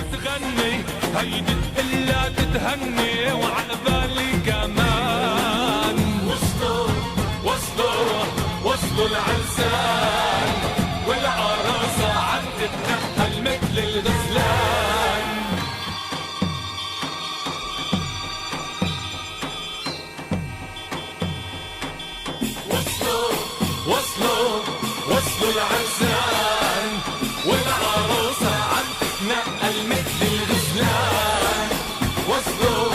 وتغني، هيدي إلا تتهني وعقبالي كمان. وصلوا العرسان والعروسة عم تتنقل مثل الغزلان. وصلوا العرسان والعروسة عم تتنقل مثل الغزلان. وصلوا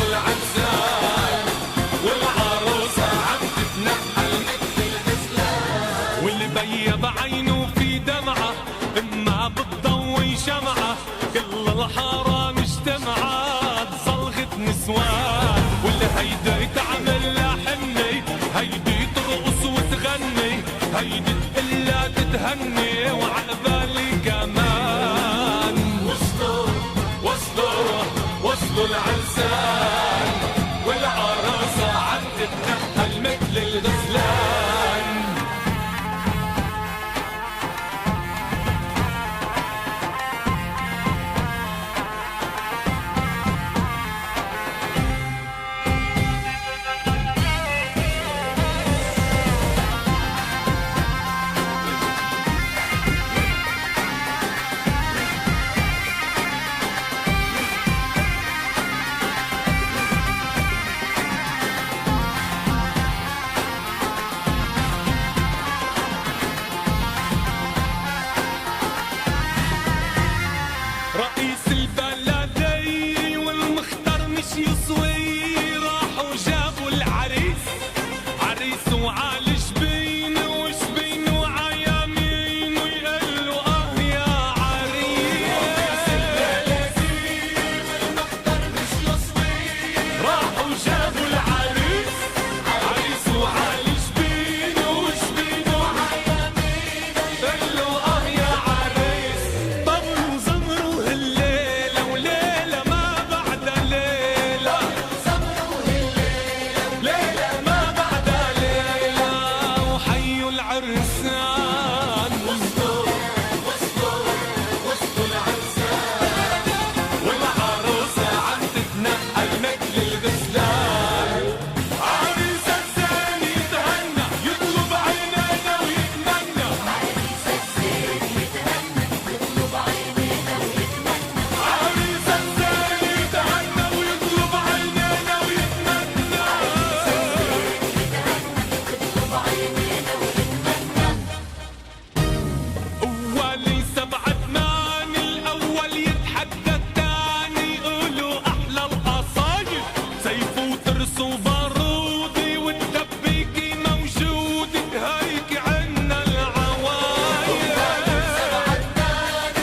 العرسان والعروسة عم تتنقل مثل الغزلان. واللي بيض عينه في دمعة اما بتضوي شمعة، كل الحارة مجتمعة صلغة نسوان. واللي هيدا تعمل لحني، هيدي ترقص وتغني، هيدي إلا تتهني وعقبالي كمان. وصلوا العرسان والعروسة عم تتنقل مثل الغزلان. رئيس البلدية والمختار مش يسوي، راحوا جابوا العريس، عريس وعالي شبين وشبين وعيامين، ويقلوا يا عريس. رئيس البلدية والمختار مش يسوي، راحوا جابوا العريس، عريس وعالي شبين وشبين وعيامين، ويقلوا يا عريس. طبلوا زمروا الليلة وليلة ما بعد ليلة، ليلة ما بعد ليلة، وحيوا العرسان. وصلوا العرسان والعروسة عم تتنقل مثل الغزلان. عريس الزين يتهنى يطلب عينينا ويتمنى، عريس الزين يتهنى ويطلب عينينا ويتمنى، عريس الزين يتهنى ويطلب عينينا ويتمنى، عريس الزين يتهنى ويطلب عينينا ويتمنى. أولي 7 8 الأول يتحدى الثاني، يقولوا أحلى القصايد، سيف وترس وبارودي والدبيكي موجودة، هيك عنا العوايد.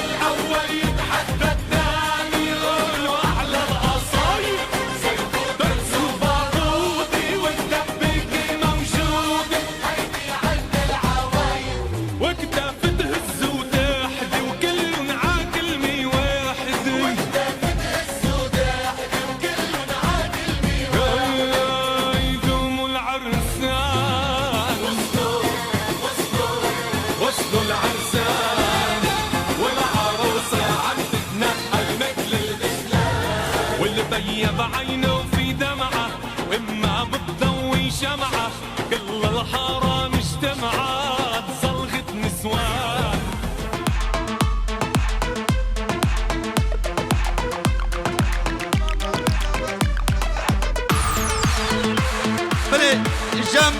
الأول يتحدى الثاني، يقولوا أحلى القصايد، سيف وترس وبارودي والدبيكي موجودة، هيك عنا العوايد. وكتاف تهز وتحدي وكلن عاكلمي واحدة، وكتاف تهز وتحدي وكلن عاكلمي واحدة، يقوموا العرسان. وصلوا العرسان والعروسة عم تتنقل مثل الغزلان. واللي بيض عينه في دمعة وإما بتضوي شمعة، كل الحارة مجتمعة صلغة نسوان. بله جم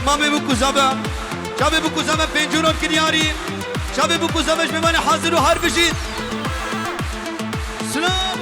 مامي بکو زبا شبه بکو زبا پنجورات کنیاری شبه بکو زباش بمانه حاضر و هر بشید. سلام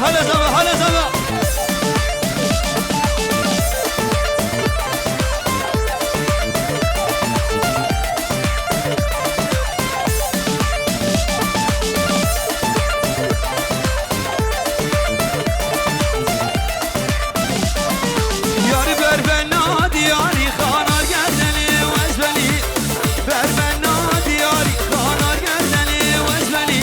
هلا زبا هلا زبا ياري بربنا دياري خانا جردني وازبلي بربنا دياري خانا جردني وازبلي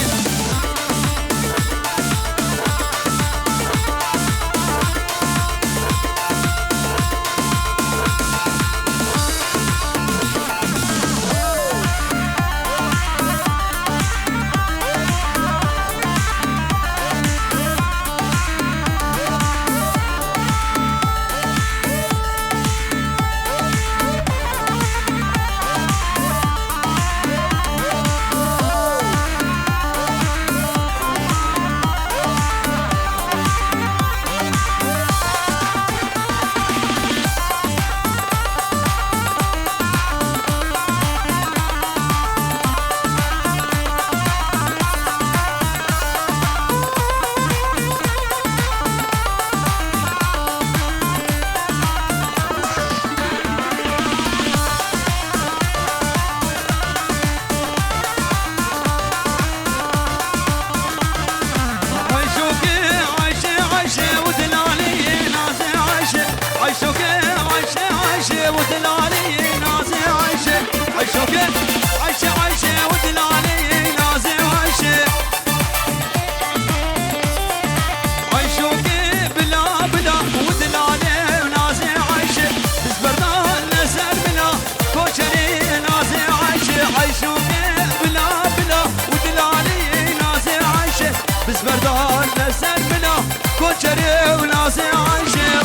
بردان نسر منا كوچري وناسي عايشة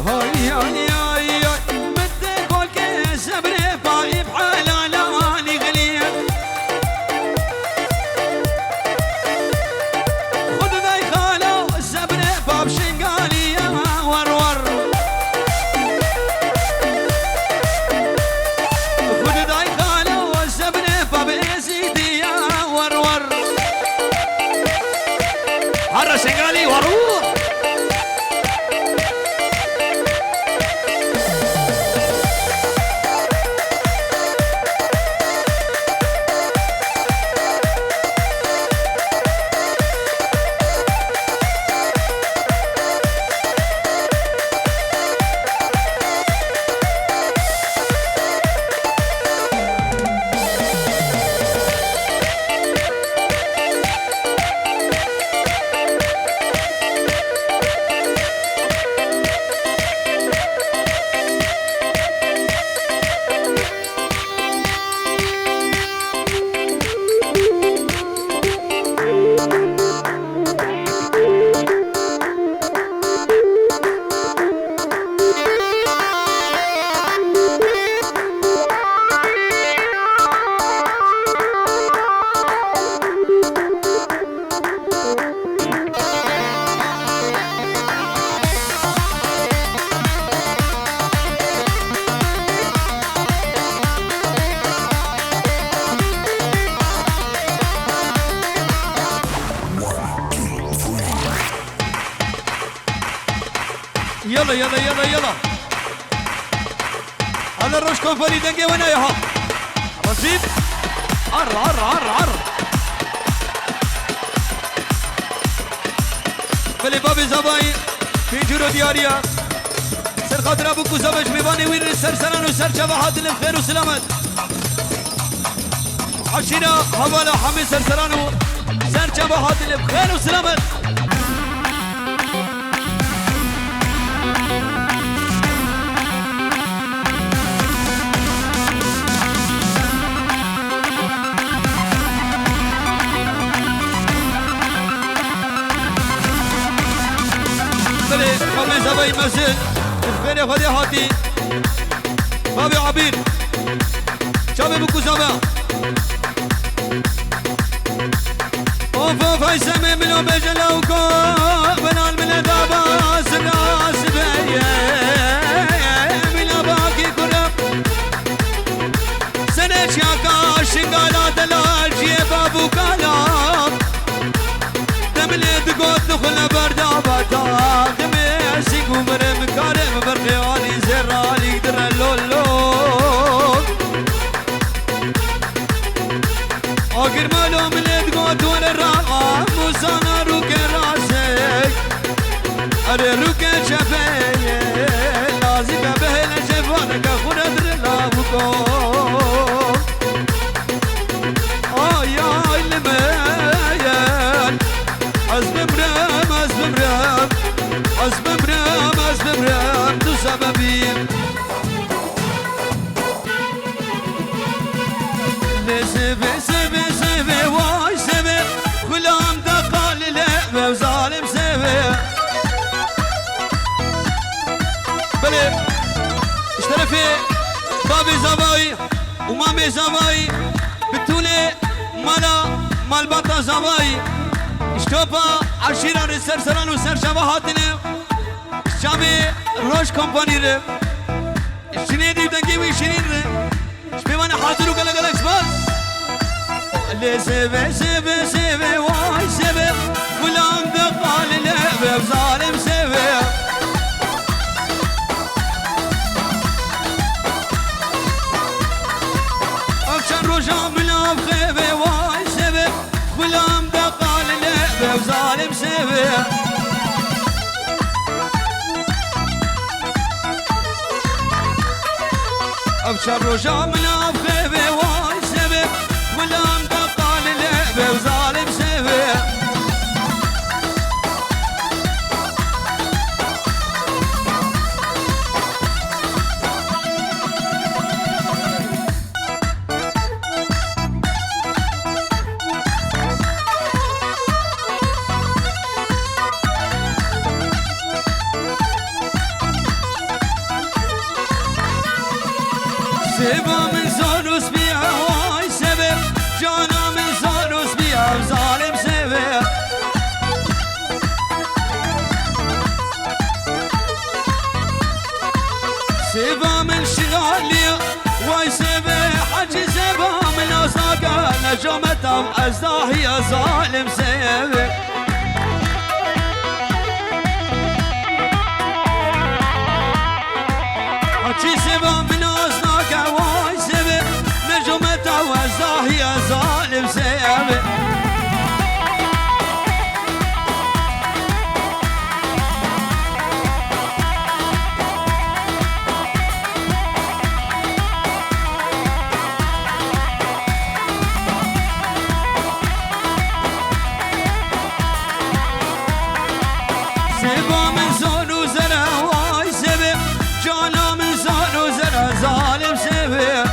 هاي هاي هاي بدي قولك صبري باقي بحالة مرة شنقالي وروح يلا يلا يلا يلا هذا الرش كونفري دنقي وين ياها رصيد عر عر عر عر بلي بابي زباين في جورو دياريا سر خاطر ابوكو زبش بيباني وين سر سنان وسر شبهات الخير وسلامت عشينا حوالا حمي سر سرانو سر شبهات الخير وسلامت بابي زباين مسجد بخير خدي هاتي بابي عبير شابي بكو زبا بجلوكو بنال من داباس الناس بيه من باقي كرم سنة شاكا شنقالا دلال جيبا بوكالا دملي دقوت دخل بردابتا غميسي قمرم كارم برقياني زرالي در اللولو آخر مالو ملت قوت ور الرقا موسانا روك راسك اري روك شفايا لازم بهل شفانك خرد رلابكو يا الميان أزم برام تو سببين سبي واي سبي غلام دقال لعبة وظالم سبي بلي اشترفي بابي زباي ومامي زباي بتولي مال بطا زباي اشتوبا عشيرة رسر سران وسر شبهاتنا شامي روش كومباني ره شنين دي بتنجي وشنين ره شبيوانا حاضروا قلق قلق سباس اللي سيبي واي سيبي غلام دقال لعبة وظالم سيبي أفشان رجام بلا بخيبي واي سيبي غلام دقال لعبة وظالم سيبي أفشان رجام بلا بخيبي واي سيبي غلام دقال لعبة وظالم سيبي سيبا من زانوس بيها واي سيبي جانا من زانوس بيها وظالم سيبي سيبا من شغالي واي سيبي حجي سيبا من أصدقاء نجمتها وأزداهي ظالم سيبي حجي سيبا من أصدقاء واي سيبي نجمتها وأزداهي ظالم سيبي سيبا من زون وزرع واي سيبي جانا من زون وزرع ظالم سيبي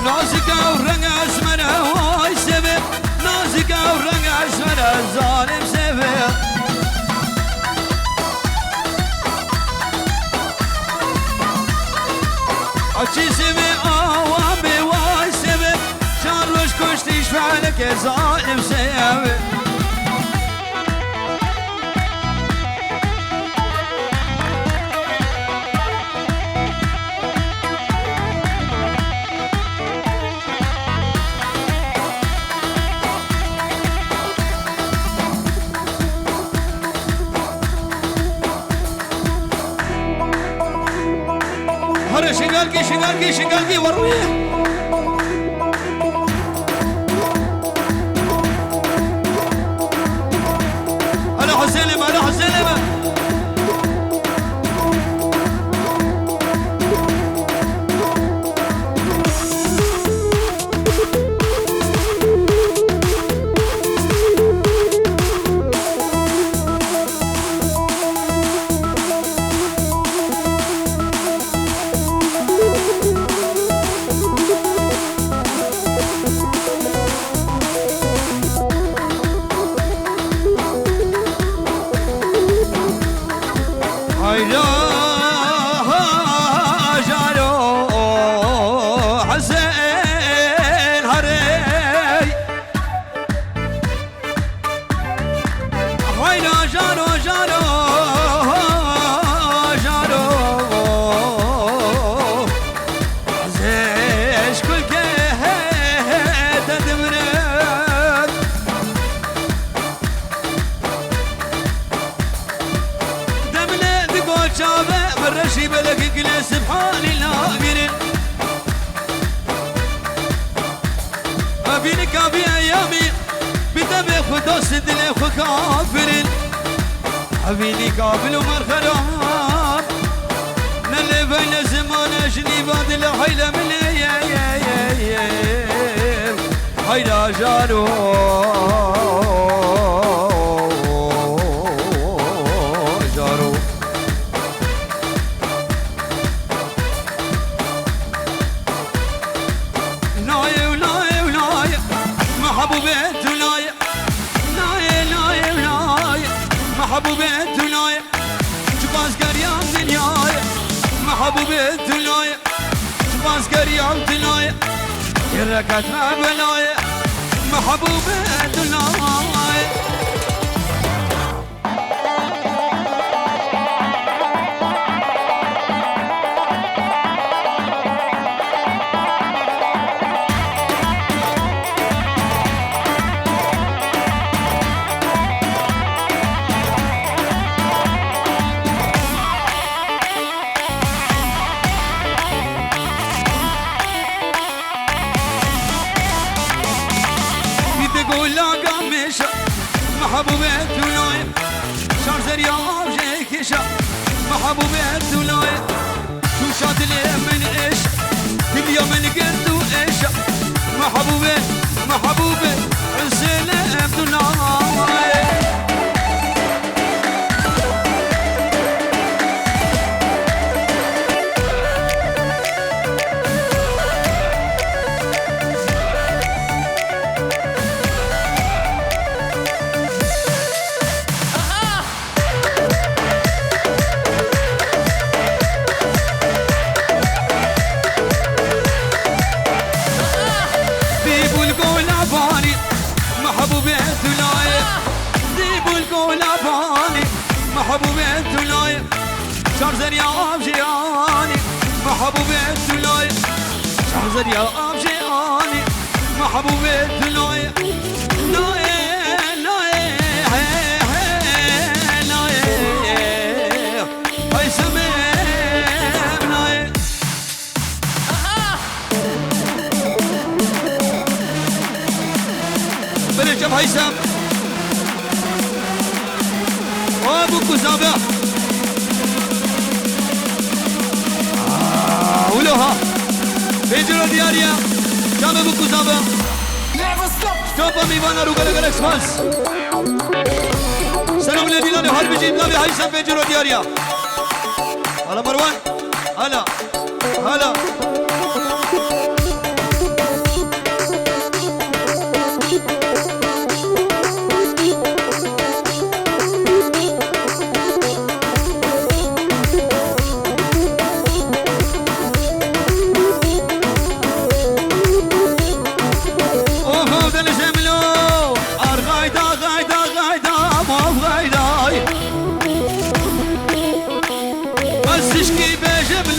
نازكا ورنج اسمنا واي سيبي نازكا ورنج اسمنا ظالم سيبي أشي سيبي وابي واي سيبي شان روش كشتي شفعلك يا ظالم سيبي هره شنقالكي ورويه أنا حسيني شابه برشي بلك كل سبحان الله بيرن أبينك أبي أيامي بدمي خدا سدلي خو كافرن أبيني قابل ومرخرام نلي بين زمان أجني بعد الحيلة من هيدا جارو جارو ناي وناي وناي محبوبات وناي ناي ناي وناي محبوبات وناي شباز قريام دنياي محبوبات وناي شباز قريام دنياي يركت ما بلاي محبوبات وناي محبوبات ولاي شارزر يا عبجيكشا محبوبات ولاي شو شاد لي من ايش كل يوم قلت ايش محبوبات محبوبات السلام ولاي محبوبات ولاي ذيبوا الكولا باني محبوبات ولاي شارزر يا عبجياني محبوبات ولاي شارزر يا عبجياني محبوبات ولاي لاي لاي لاي هاي سميم لاي برجب هيثم وابو كوزابة ولوها بيجرو دياريا جاب ابو كوزابة توبا ميوانا روغالة اكسبانس سلام لدينا هر بجيب نبي هيثم بيجرو دياريا هلا مروان هلا هلا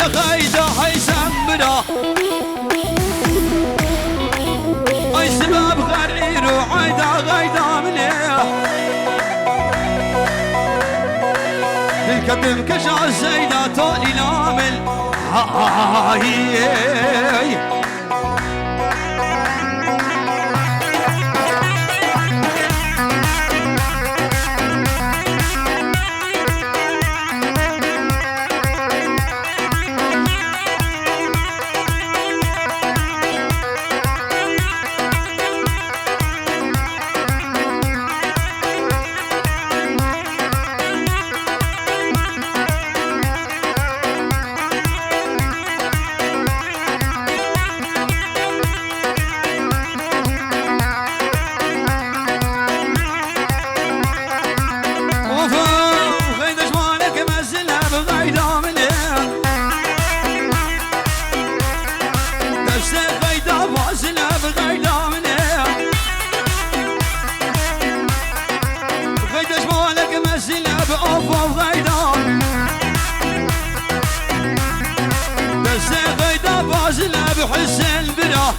غايدة هيثم بنا اي سباب غرير وعايدة غايدة مليح الكتم كشع الزيدة طولي نامل هاي بحسن بنا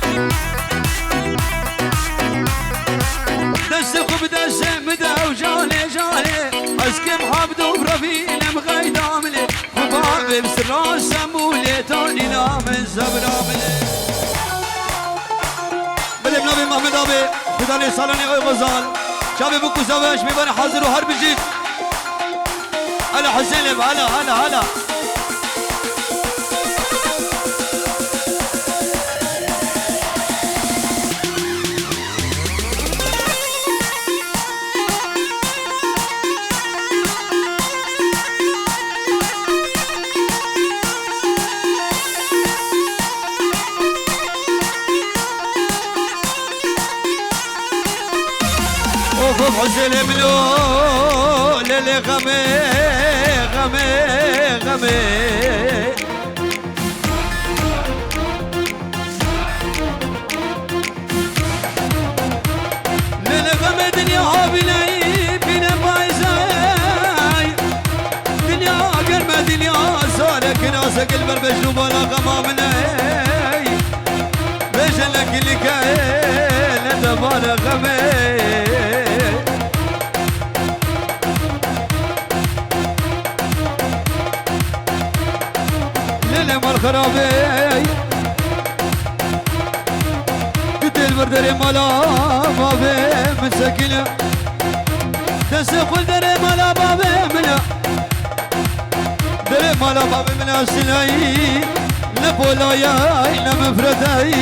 دسق بدس مدا وجاني جاني اسكم حبد وبرفيل مغيداملي شباب سرا سمولي تانينا من زبرامل بلي بنابي محمد آبي بداني سالاني اوي غزال شباب بكو زواج بيباني حاضر وحرب جيت هلا حسين هلا وفوق حسين ملو للي غمي للي غمي دنيا هابلي بينا بايزاي دنيا قرمة دنيا صارك ناسك البربش وبلا غمامنا بجلك اللي كاين دبالا غمي خرابي قد البردري مالا بابي من سكينة تسخل دري مالا بابي منا دري مالا بابي منا سلاي لبولايا لمفرداي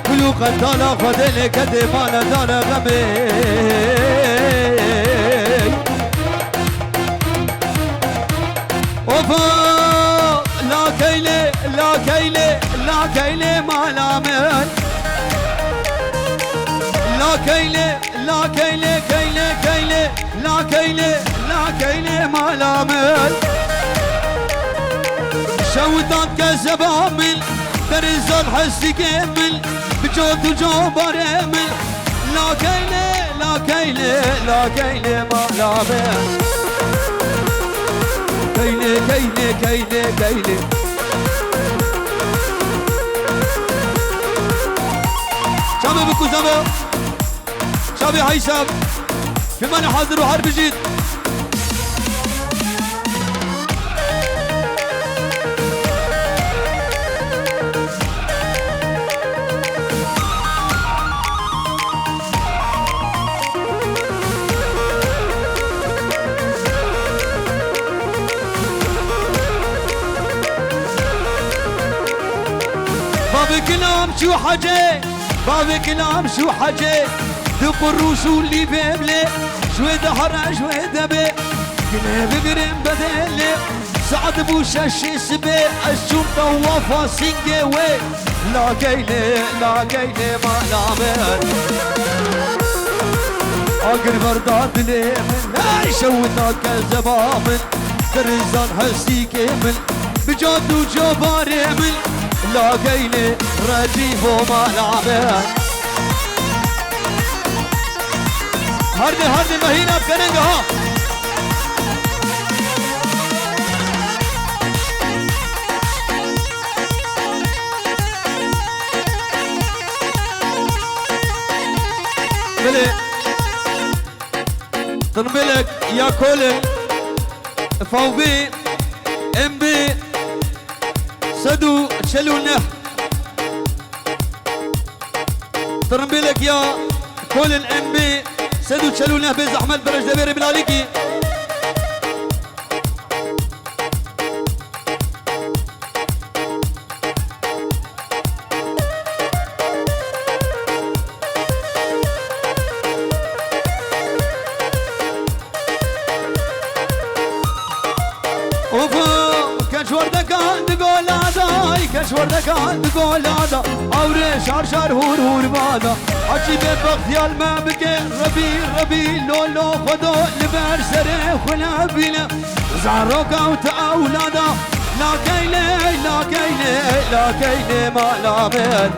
كلو قتالا خدلي كدي مالا دالا غمي وفا لا كيلي ما لامل لا كيلي ما لامل شوطات كزبامل درزال حسي كامل بجود وجوبر امل لا كيلي ما لامل كيلي شابي بكو زبا شابي حيساب كمان حاضر وحرب جيد بابي كلام شو حاجة بابي كلام شو حاجة دب الروس اللي بيبلي شوي دهر شوي دبي كنا بقرم بدلي سعد بوشا شي سبي الشوم طوافا سنجوي لا كيلي ما نامر اقر برداد لي من هاي شوتك الزبامن درزان حسي كامل بجد وجباري من لا كيلي رجيب وما لعبه هردي مهينة بكننجة ها بلي تنبلك يا كولن فوبي امبي سدو تشلونه ترمبلك يا كولن امبي سدو تشلونه بيز احمد برج دبير بلاليكي كشوردكان بقول هذا أوري شار هور بادا عجيب بختيال ما بقي ربي لولو خدو لبر سري خلا بينا زعروكا وتأولادا لا كيلي ما لامل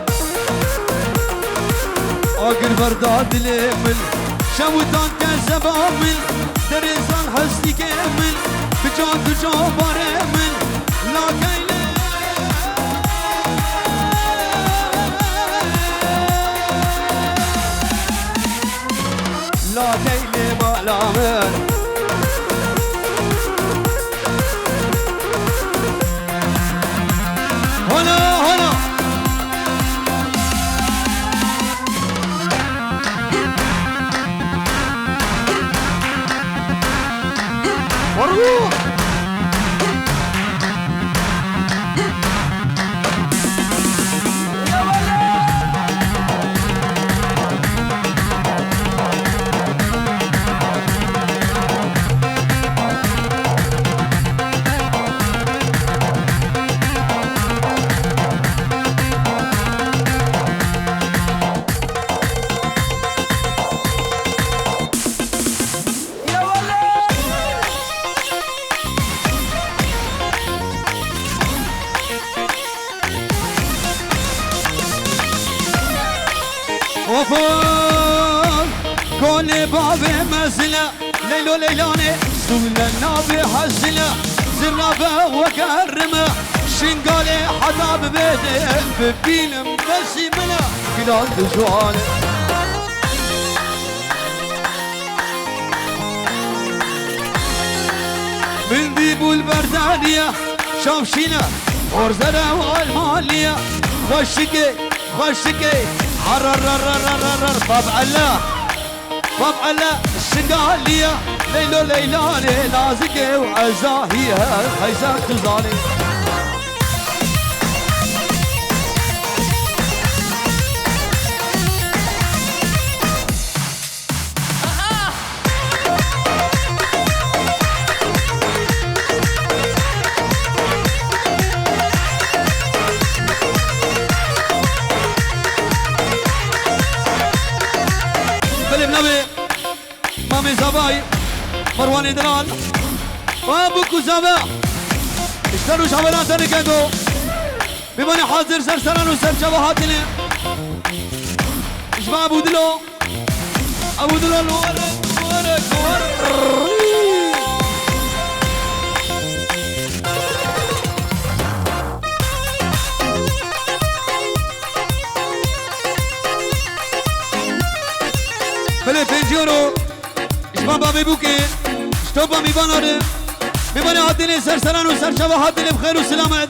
أقر برداد ليمل شوتان كزبامل درزان حسي كامل بجان بارمل لا كيلي لا كيلي ما لامل وفوق كل باب مسلا ليلو ليلاني سولا النبي حسنا زرافة وكرمة شنقالي حطاب بيته ببين مبسي ملا كلال دجوالي من ذيب البردانية شامشينا ورزنا والمالية خشكي خشكي حرر طبع الله الشقالية ليلو ليلاني لازقي وعزاهيها خيزان تزالي مامي زباي مروان دران وابوكو زبا اشتروا شابلات ركدو بماني حاضر سرسران وسر شبهاتنا اشبع ابو دلو الورق بله فنجورو اشبا بابي بوكي اشتوبا ميباناره بماني حاضرين سرسران وسر شبهاتنا بخير وسلامت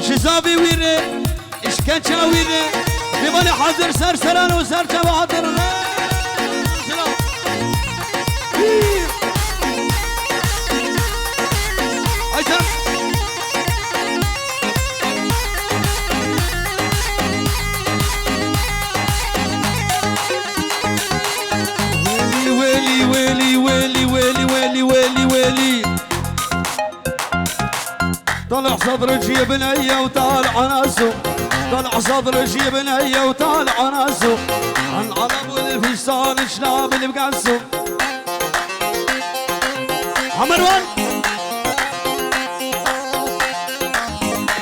شزابي ويره اشكنشا ويره بماني حاضر سرسران وسر شبهاتنا طلع صدرك يا بنية وطالع ناسه طلع صدرك يا بنية وطالع ناسه عن علم والفستان شناب اللي بقاسه مروان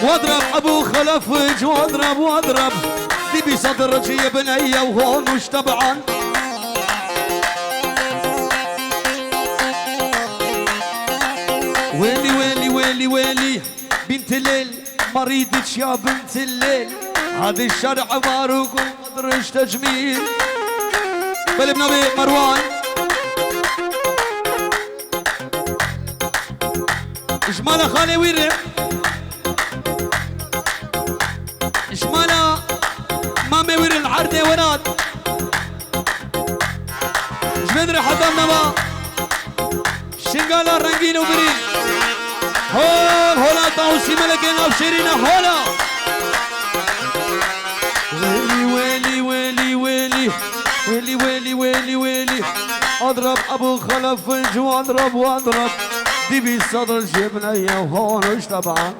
واضرب ابو خلف واضرب دي بصدرك يا بنية وهون مش طبعا ويلي بنت الليل مريضك يا بنت الليل هذا الشرع ماروق ومدرش تجميل بل ابن ابي مروان اجماله خالي ويرم اجماله مامي وير العرض وراد اجمدري حضرنا ما شنقاله رنقين وبرين هولا طاوسي ملكين ابشرين هولا ويلي اضرب ابو خلف واضرب دي بالصدر جبنا يا وهون وش طبعا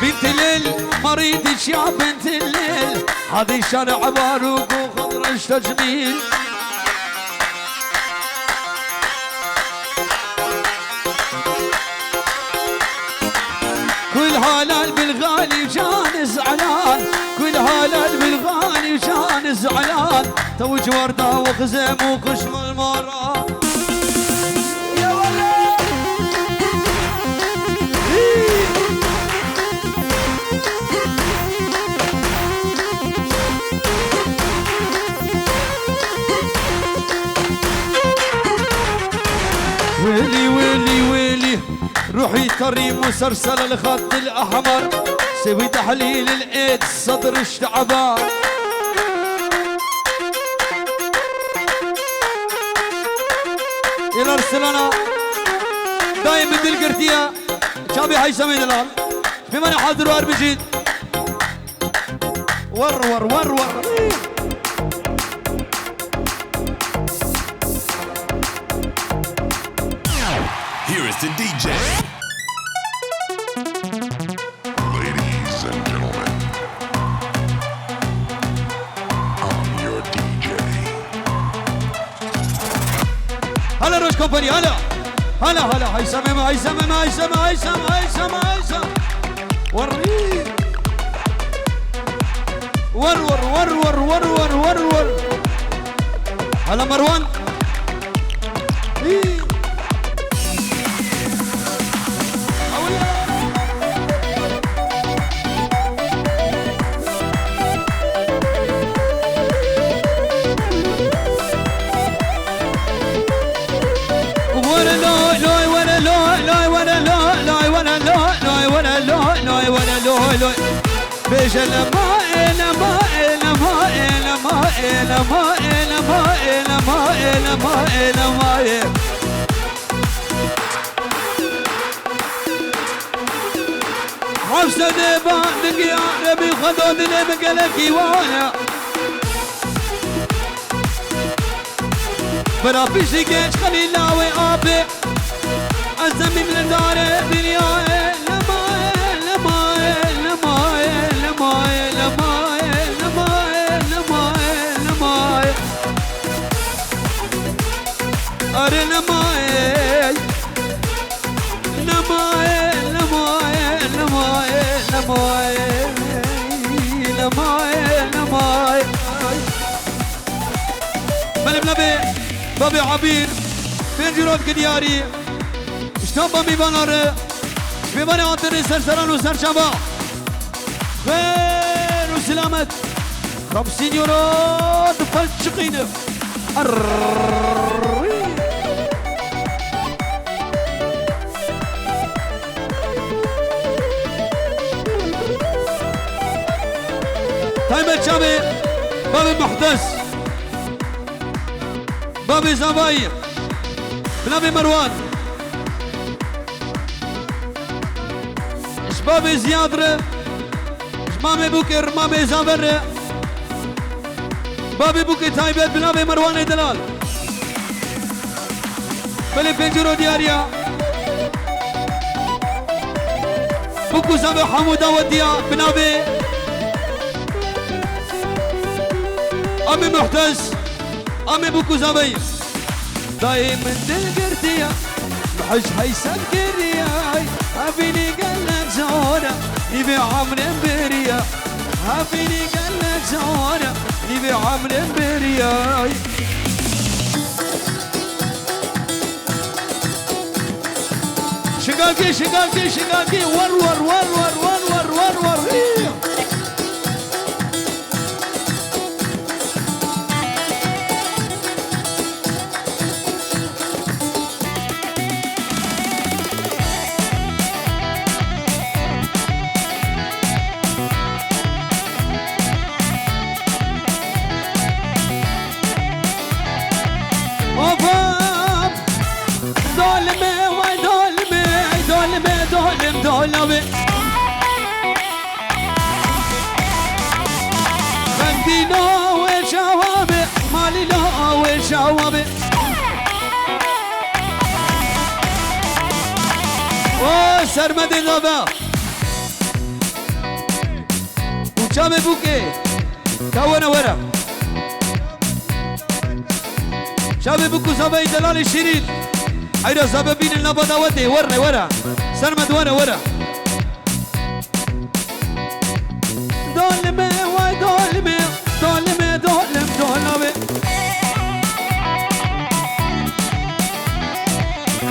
بنت الليل مريضك يا بنت الليل هذه شارع باروق وخضرش تجميل كل هلال بالغالي جان زعلان كل هلال بالغالي جان زعلان توج ورده وخزم وخشم المرا يا ولد ويلي روحي طري مسرسل الخط الاحمر سوي تحليل الايد صدر اشتعبان دلال السلانة دايم بدل قرتية شابي هيثم دلال بمن حاضر وار بجيد ور Here is the DJ. Ladies and gentlemen, I'm your DJ. هلا روش كومباني هلا هيثم وري ور هلا مروان بيش حفصة ديبان دقيا ربي خذود اللي بقلك وانا برا بيشي كيش خليلاوي آبي أزمي من دار دنيا بابي عبير فين جرود قدياري شلون بابي بانر بيباني عطري سرسران وسرشابا خير وسلامة 50 يورو تفلشقين طيب شابي بابي محدث بابي زباير بنابي مروان شبابي زيادر مامي بوكر مامي زابر بابي بوكي تايبت بنابي مروان دلال بلي بنجرو دياريا بوكو زابي حمودا وديا بنابي امي محتس امي بوكو زابي دايما دلقرتيا محش هيثم كرياي هافيني قلك زورة نبي عمر بريا هافيني قلك زورة نبي عمر برياي شقاقي ور دولمي بندي لو وشوابي مالي لو وشوابي سرمدي غابة وشامي بوكي كوانا ورا شامي بوكو زباي دلال الشريد هيدا سببين النبضة ودي ورا سرمد ورا دولمي واي دولمي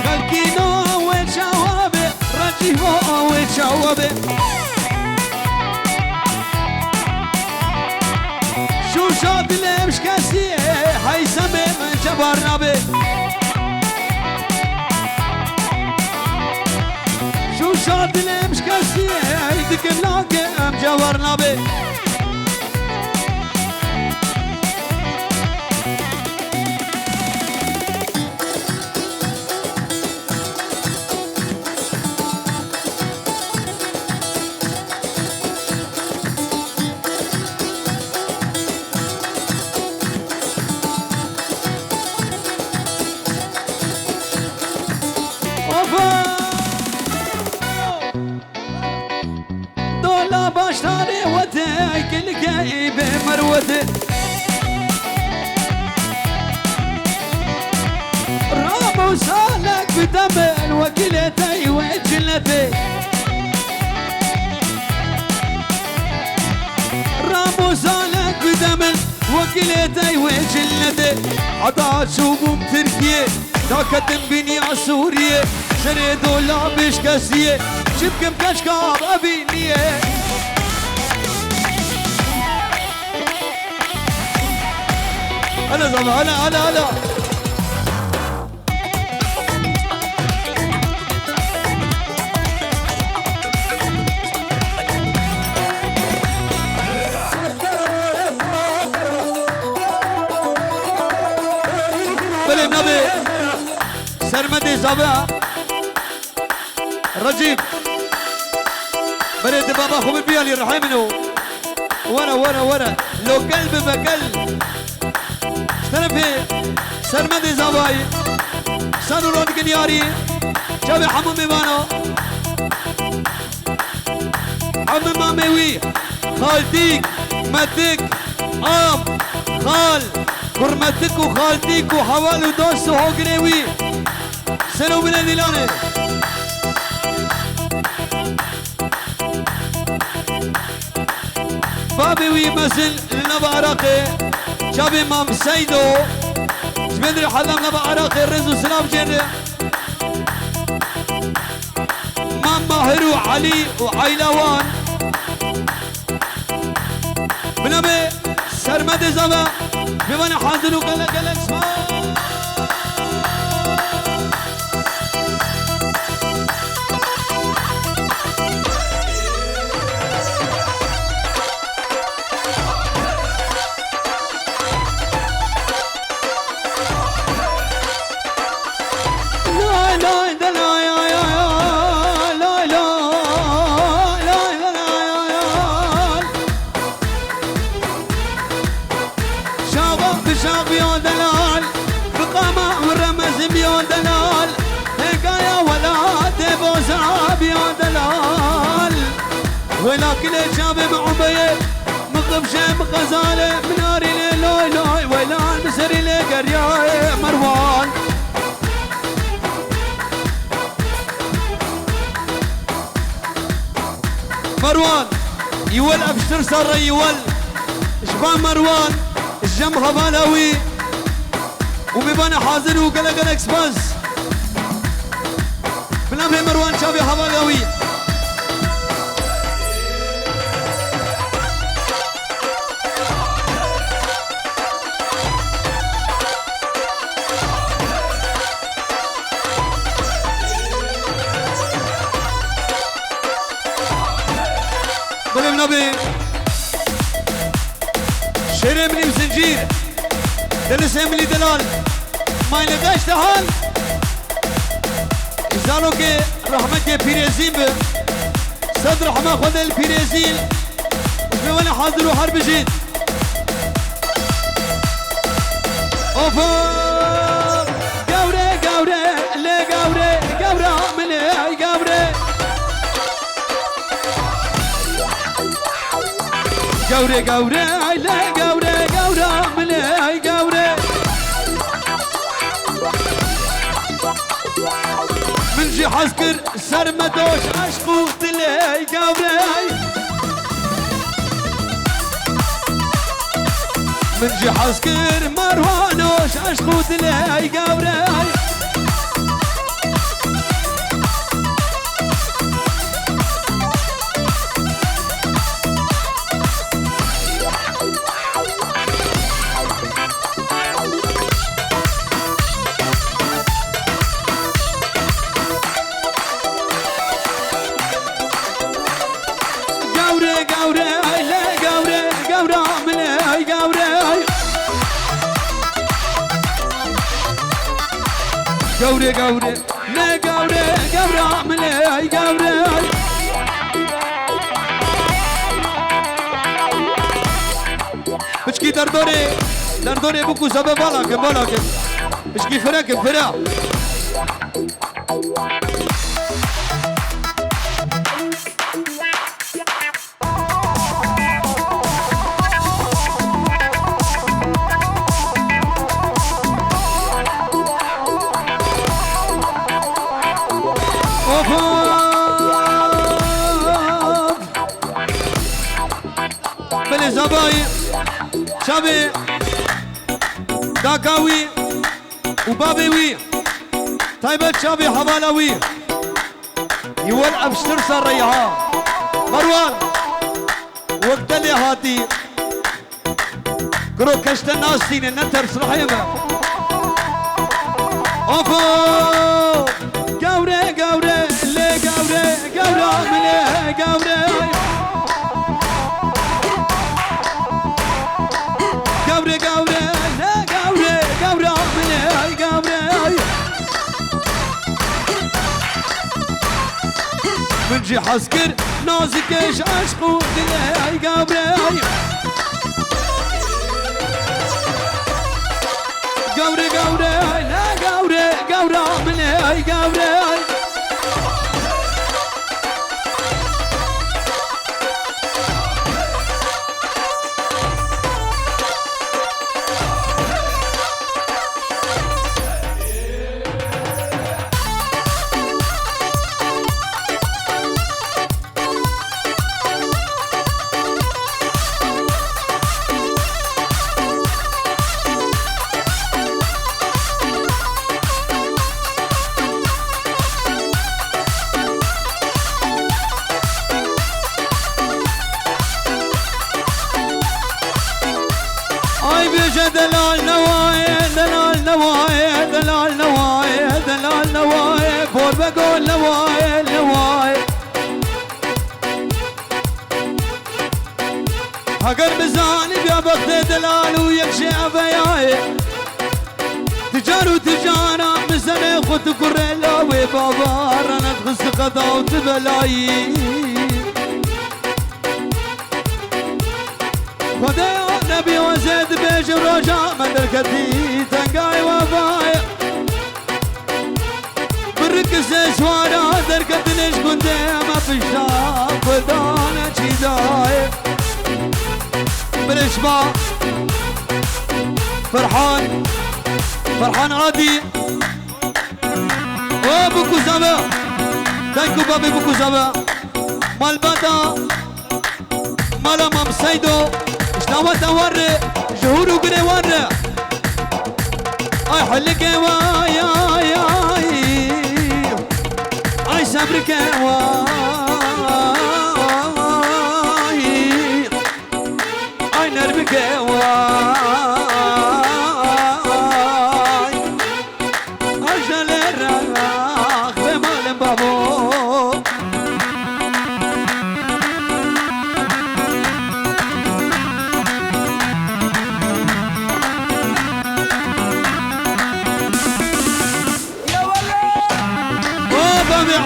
خلقينا وشوابي رجيبا وشوابي شو شاد اللي مش كاسي هيثم من جبرنا بي شاد اللي مش كاسي هيدك اللاقي ام جبرنا بي وجلته رامو سالك بدم وكلتي وجلتي رامو سالك بدم وكلتي وجلتي عطا شوبهم تركيا داكتن بنيا سوريا شري دولار بشكسية شبكم كشكار أبينية هلا زلمة هلا هلا هلا بلي نبي سرمدي زبا رجيب بريد بابا خو بالبيالي رحمنو ورا لو قلب بقل اشترفي سرمدي زباي سانو رود قنياري شابي حمو ميبانو حمو ماميوي خالتيك متك خال كرمتك وخالتيك وحوال ودوس وحقنيوي سنو من الليلاني بابي وي مثل نبا عراقي شابي مام سيدو جبندري حضام نبا عراقي الرزو سلام جري مام ماهر وعلي وعيلوان بنبي سرمد زبا بمن حاضر وقلق اسمه ولكن الشاب معبيه مقبشه مغزاله مناري لوي لوي ويلان بسري لقرياي مروان يول ابشتر صار يول شبان مروان الجم غبالاوي ومبانا حاضر وقلق اكسباس بنابه مروان شابي غبالاوي النبي شيري مني وزنجير دلسي مني دلال ما يلقاش تحال إزالو كي رحمة بيريزين صدر رحمة خود البيريزين وشبه حاضر وحرب جيد اوفا قوري قوري اللي قوري قوري مني قوري قوري قوري لا قوري قوري مني قوري من جي حسكر سرمدوش عشقو تلي قوري من جي حسكر مروانوش عشقو تلي قوري قوري قوري لا قوري قوري ملي قوري بشكي دردوري بوكو زبا بالاك بشكي فراك فرا باباي شابي داكاوي وبابي وي طيبة شابي حوالاوي يول أبشتر سريها مروان وقت اللي هاتي قرو كشت الناس تين النتر صلحيمة أوفو قوري قوري اللي قوري قوري ملي قوري قوري قوري لا قوري قوري ملي قوري بنجي حسكر نازك ايش عشقو دلي قوري قوري قوري لا قوري قوري ملي قوري دلال نواي دلال نواي دلال نواي دلال نواي بول بقول نواي نواي هقر بزاني بيا بخت دلال ويكشي أبياي تجار وتجارة مزني خد كريلا وبابار أنا تخص قضا وتبلاي خدي نبي وزيد بيج ورجاء مدركتي تنقاي وفاي بركز سوارا دركت ليش كنت ما في الشاف ودانا شيداي بالاشباع فرحان فرحان عادي وبكو زبا تنكو بابي بكو زبا مال بدا مال مام سيدو اشتوت وري جهور وقري وري اي حلك واي اي اي اي صبرك واي اي نربك واي اجل الراخ بمال بابو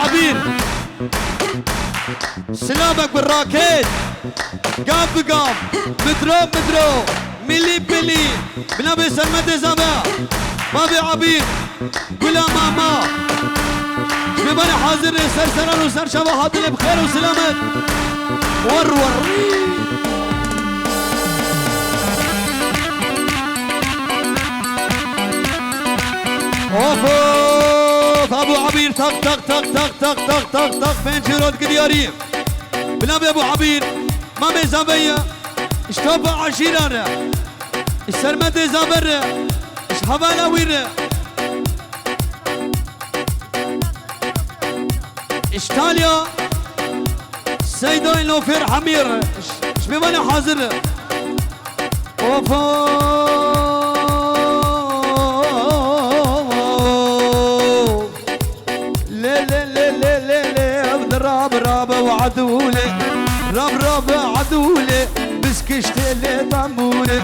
عبير سلامك بالراكيت قام بقام مترو مترو ملي بلي بنبي سلمة زبا بابي عبير قولا ماما ببالي حاضر سرسران وسر شبهات اللي بخير وسلامت ور اوفو ابو عبير طق طق طق طق طق طق طق طق فين شيرود قدياري بنبي ابو عبير ما ميزابيه اشتوبا عشيرانه السلمة زابره اش حوالا ويره اشتاليا سيدو نوفير حمير اش بماني حاضر اوفو راب وعدولي راب عدولي بسكشت اللي طنبوري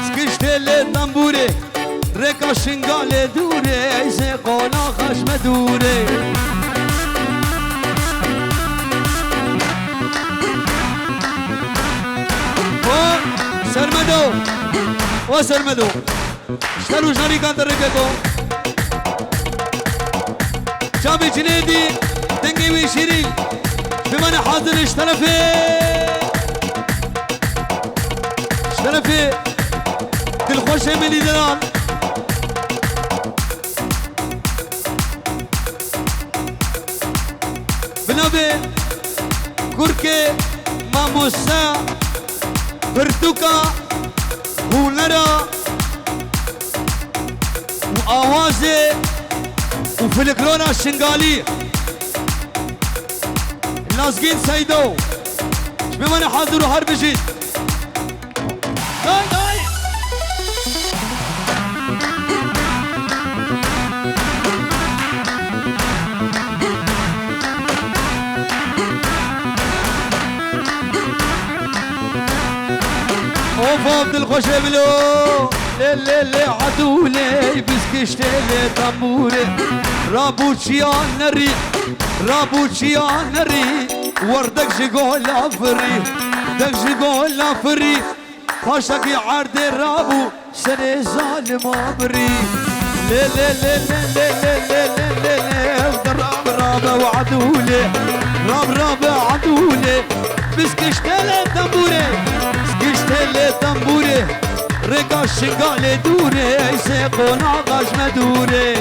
سكشت اللي طنبوري ريكا شنقالي دوري ايسي قولا خشم دوري سرمدو وسرمدو اشتروا شريكان ترككو شابي جنيدي دنقي ويشيري بمن حاضر اشترفي كل خوش ملي دلال بنبي كركي ماموسا برتوكا ونرى وآوازي وفلكلونا الشنغالي لازقين سيدو بمن حاضروا هرب جيت داي داي اوف عبد الخشبلو لي عدولي بسكشتلي طموري رابوتشيان نري رابوتشيان نري وردك جيقول افري دك جيقول افري خاشك عرض رابو سني ظالم امري لي راب راب وعدولي راب عدولي بسكشتلي طموري بسكشتلي طموري رقا الشقال دوري يسيقون عقاش مدوري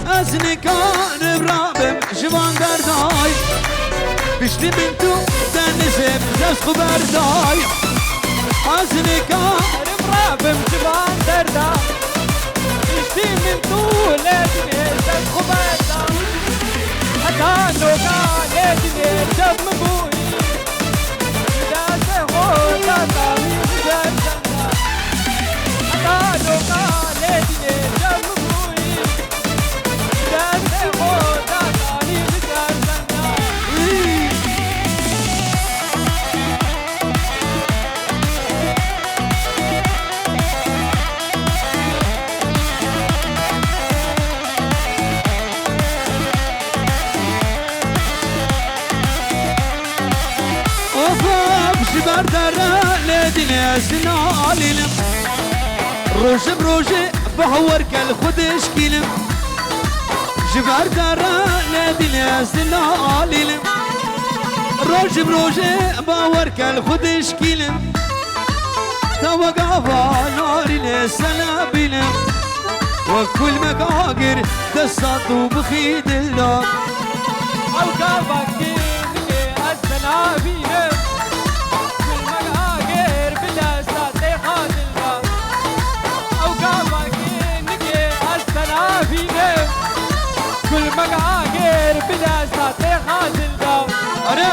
ازني كان برابم جوان درداي بشتي بنتو تنسب دس خبر داي ازني كان برابم جوان درداي بشتي بنتو لدني دس خبر داي أكانو كان لدني جم بوي داس خوتا تاوي جرسنا أكانو كان لدني جم روج بروجي بهور كالخدش كيلم جبار دارا نادي ناس العالم روج بروجي بهور كالخدش كيلم توقفا ناري لسلابيلم وكل مقاقر دساتو بخيد الله او قابك كيني السلابيلم كل مقاقر بلا ساتي خازل دا أري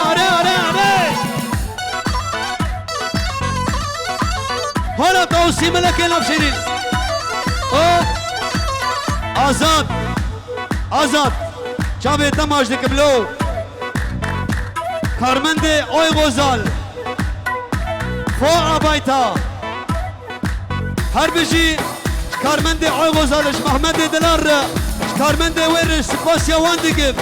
هلا توسي ملك الأبشرين آزاد شابه تماش دي قبلو كارمندي اوي غزال فوق بايتا هربجي كارمندي اوي غزالش محمد دلار كارمندي ويرش سباسيا واندقب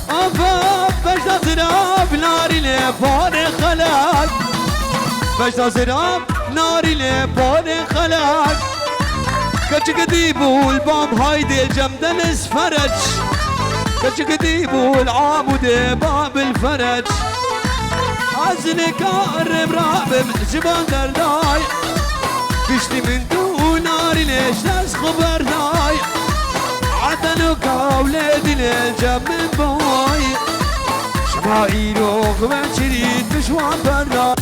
أفا بجدا زراب ناري لباني خلاك بجدا زراب ناري لباني خلاك كتش قديبو البام هايدي الجمدن اسفرج كتش قديبو العامود باب الفرج عزني كارب رابم جبان درداي بشتي من دون ناري ليش ناس خبر داي عدنك أولادي للجم من بواي شمائيلو غمان شريد مشوان برا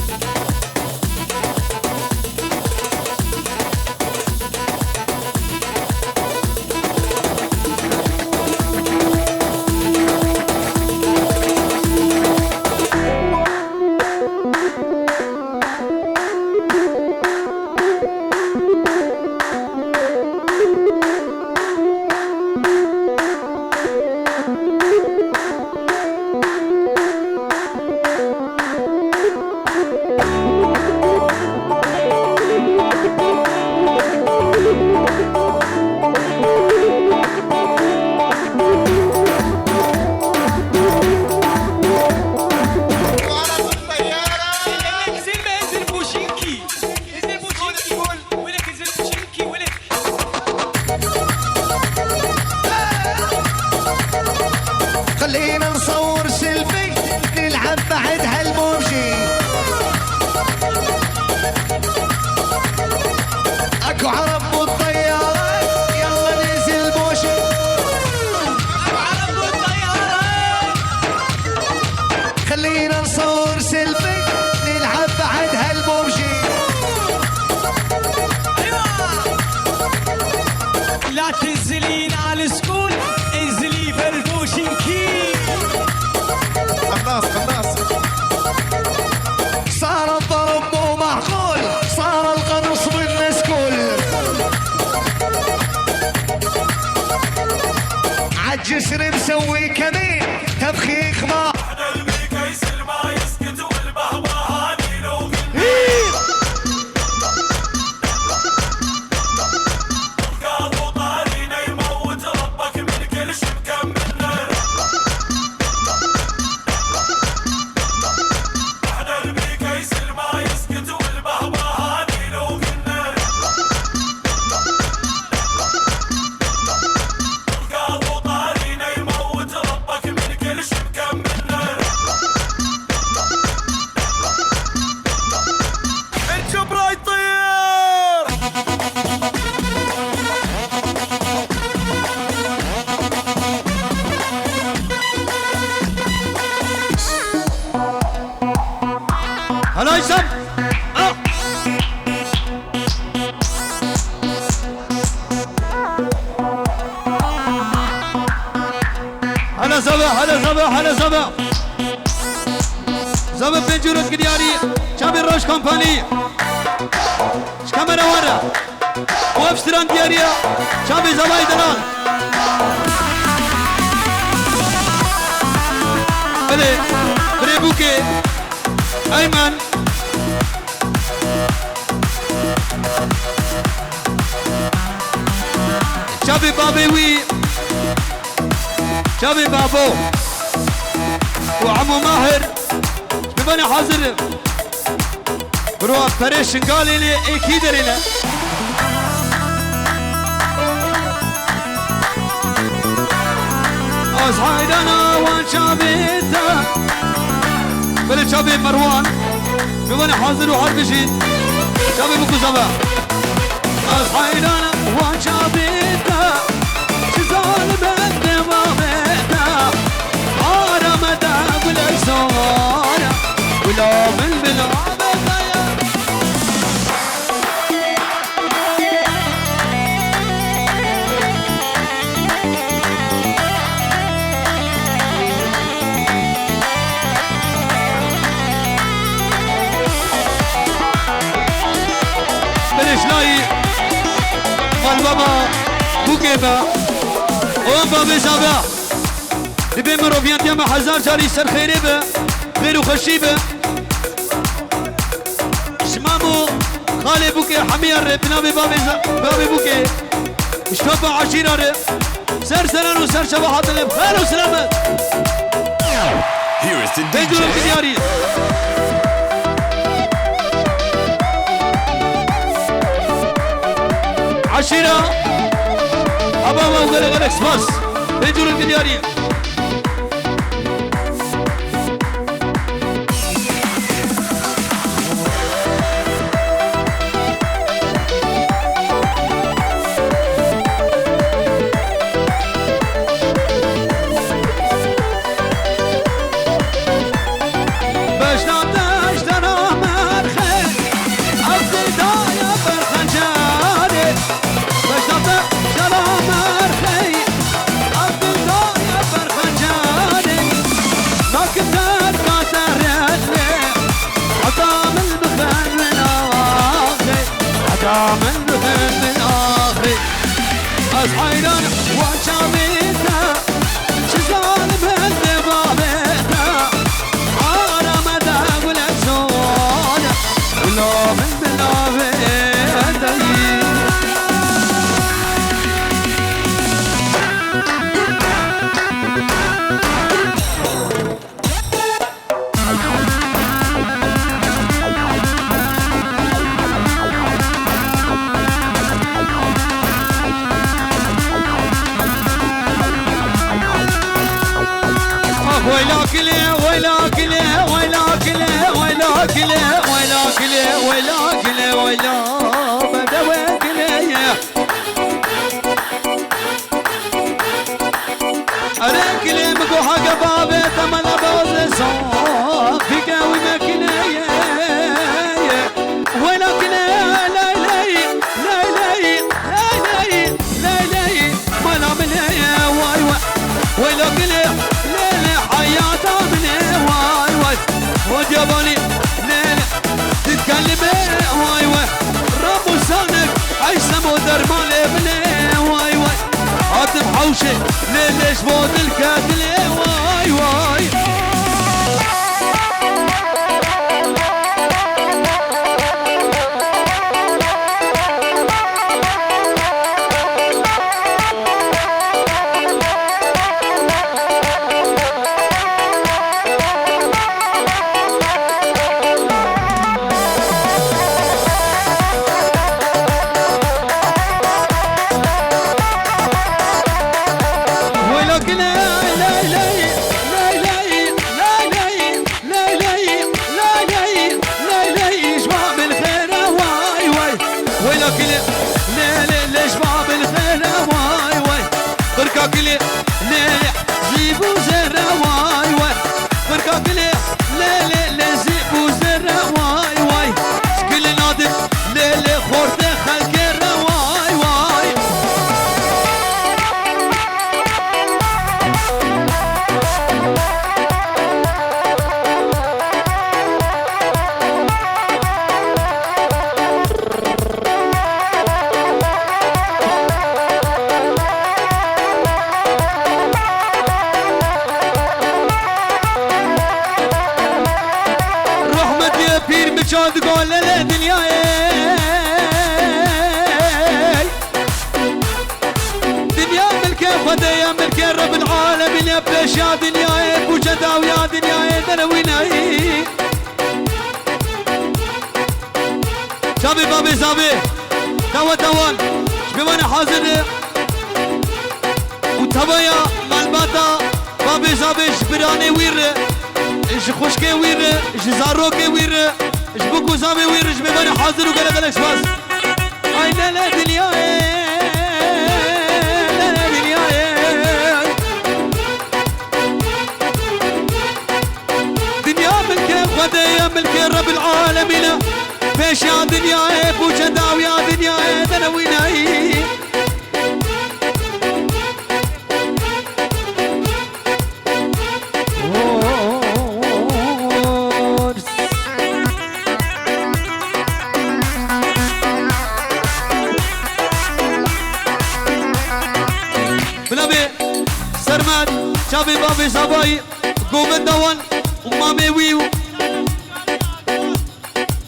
خلينا نصور سيلفي نلعب بعد هالبومجي. لا تنزلين على السكول انزلي فرفوشنكي. قناص صار الضرب مو معقول صار القنص بالمسكول. عالجسر مسوي كمين تبخيخ ما هلا هيثم. هلا صباح هلا صباح هلا صباح. زبا بنجورة قدياري شابي روش كومباني شكاميرا ورا وابشتران دياريا شابي زباي دلال بلي بريبوكي أيمن شابي بابي وي شابي بابو وعمو ماهر ببني حاضر بروا بريشن قال لي اكيد لنا اصحيد انا وان شابيتا بل شابي مروان ببني حاضر وحرب شيد شابي بكو صباح اصحيد انا وان شابيتا شزال بنت مامتا عرمتا بالاسوار ولا من بالعبد بلشلاي مال بابا بوكيبا وان بابي صباح دبي مروفيان ديما حزار جاري سر خيري به خير وخشيبه شمامو خالي بوكي حمير بنابي بابي بوكي اشتوبا عشيرة سر سران وسر شباحات بخير وسلامة Here is the بيجوا DJ. الكدياري عشيرة أبابا وغلق اكسباس بيجوا الكدياري حوشة ليش بود الكاتلة واي واي تقول للدنيا دنيا ملك خدي ملك رب العالمين يا بلاش يا دنيا بوجدا ويا دنيا دروينا شابي بابي زابي توا توان شبيوانا حاضر وتبايا مالباتا بابي زابي شبراني وير ايش خوشكي وير ايش زاروكي وير ايش بوكو زامي وير ايش بيباني حاضر وقال لك باس اي لا لا دنيا لا لا دنيا دنيا ملك خدي ملك رب العالمين فيش يا دنيا بوجدا ويا دنيا دنوينا شابي بابي صباي قوم الدوان ومامي ويو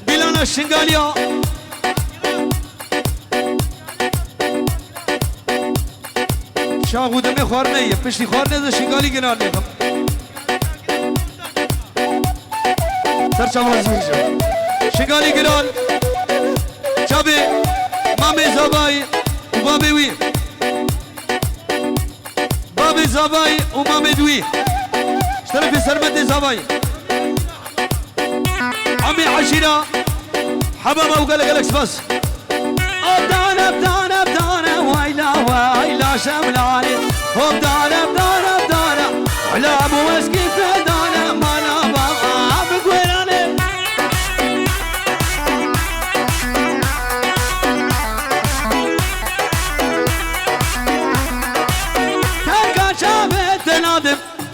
بلانا الشنغاليا شاغو دمي خوارنية بشتي خوارنية ده شنغالي قنار ليكم سر شابا زوجة شنغالي قنار شابي مامي صباي وبابي ويو بابي زباي ومامي دوي اشترك في سرمتي زباي عمي عشيرة حبابا وقال لك بس ابدانا بدانا بدانا ويلا ويلا شملاني ابدانا بدانا بدانا ولا ابو مسكي فدانا ما لا بابا بقولاني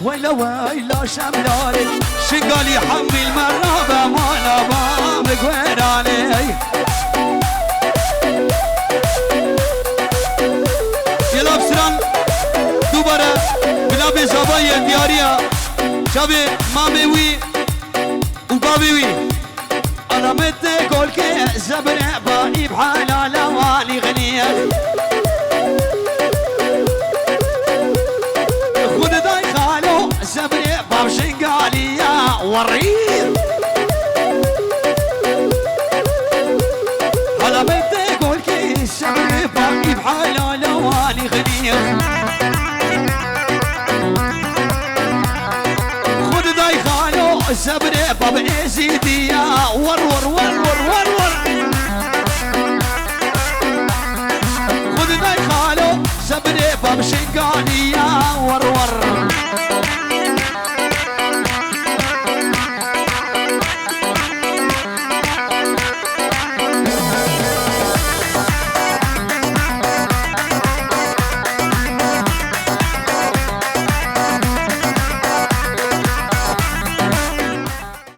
ويلا ويلا شملاني شنقالي حمي المرابة مالا بابك ويراني يلا بسران دوباره بلابي زبايا دياريا شابي مامي وي وبابي وي انا متى قول كي زبر باقي بحالا لواني غنية زبري باب شنقالية وريد هلا بدي اقول كي زبري باقي بحاله لواني غنية